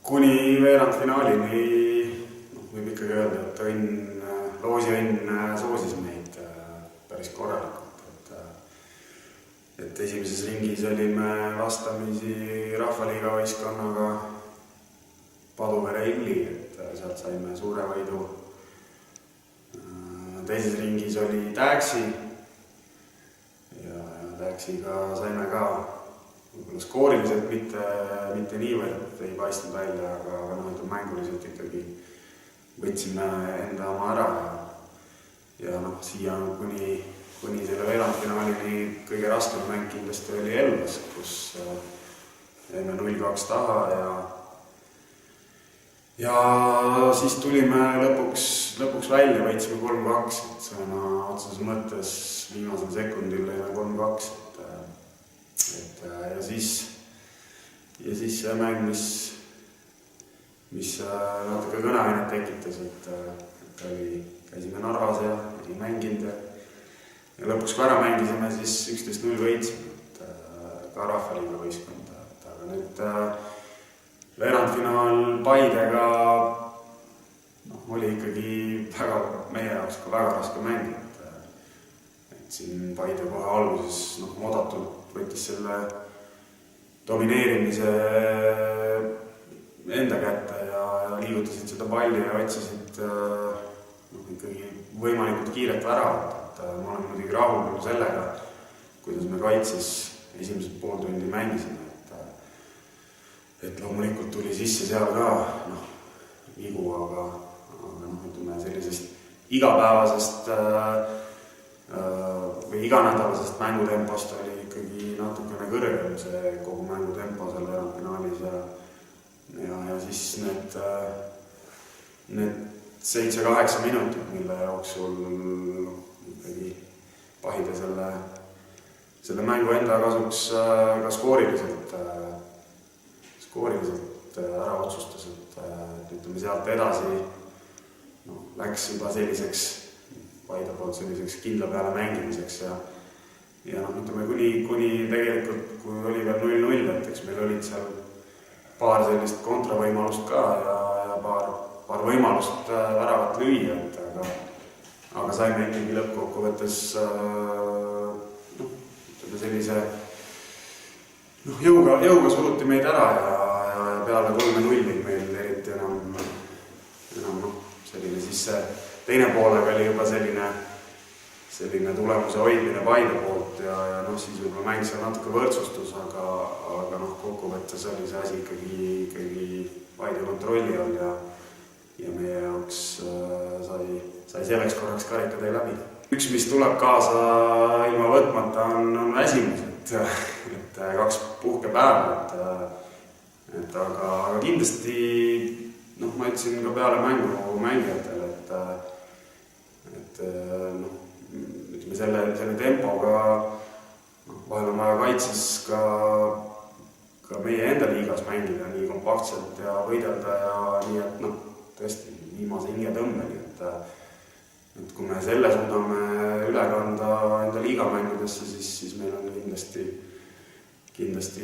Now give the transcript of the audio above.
kuni veerandfinaalini võib ikkagi öelda, et loosiõnn soosis meid päris korralikult. Et esimeses ringis olime vastamisi Rahvaliiga võistkonnaga Paduvere Illi, et sealt saime suure võidu. Teises ringis oli Täksi ja Täksiga saime ka võib-olla skooriliselt mitte niivõrd ei paistnud välja, aga mänguliselt ikkagi võtsime enda oma ära ja siia kuni selle veerandfinaalini kõige raskem mäng kindlasti oli Elvas, kus jäime 0-2 taha ja siis tulime lõpuks välja, võitsime 3-2, et sõna otseses mõttes viimasel sekundil jäime 3-2, ja siis see mäng, mis natuke kõneainet tekitas, et käisime Narvas ja ei mänginud ja lõpuks kui ära mängisime, siis 11-0 võitsime, ka Rahvaliiga võistkonda, aga nüüd veerandfinaal Paidega oli ikkagi meie jaoks ka väga raske mäng, et siin Paide kohe alguses oodatult võttis selle domineerimise enda kätte ja liigutasid seda palli ja otsisid ikkagi võimalikult kiiret väravat. Ma olen muidugi rahul sellega, kuidas me kaitses esimesed pool tundi mängisime. Et loomulikult tuli sisse seal ka vigu, aga sellisest igapäevasest või iganädalasest mängutempost oli ikkagi natukene kõrgem see kogu mängutempo seal veerandfinaalis ja siis need 7-8 minutit, mille jooksul ikkagi Paide selle mängu enda kasuks ka skooriliselt ära otsustas, et ütleme sealt edasi läks juba selliseks Paide poolt selliseks kindla peale mängimiseks ja ütleme kuni tegelikult, kui oli veel 0-0, et eks meil olid seal paar sellist kontravõimalust ka ja paar võimalust väravat lüüa, aga saime ikkagi lõppkokkuvõttes sellise jõuga suruti meid ära ja peale 3-0 meil eriti enam selline siis see teine poolega oli juba selline tulemuse hoidmine Paide poolt ja siis võib-olla mäng seal natuke võrdsustus, aga kokkuvõttes oli see asi ikkagi Paide kontrolli all ja meie jaoks sai selleks korraks karikatee läbi. Üks, mis tuleb kaasa ilma võtmata, on väsimus, et 2 puhkepäeva, aga kindlasti ma ütlesin ka peale mängu mängijatele, et ütleme selle tempoga vahel on vaja kaitses ka meie enda liigas mängida nii kompaktselt ja võidelda ja nii, et tõesti viimase hingetõmbeni, et kui me selle suudame üle kanda enda liigamängudesse, siis meil on kindlasti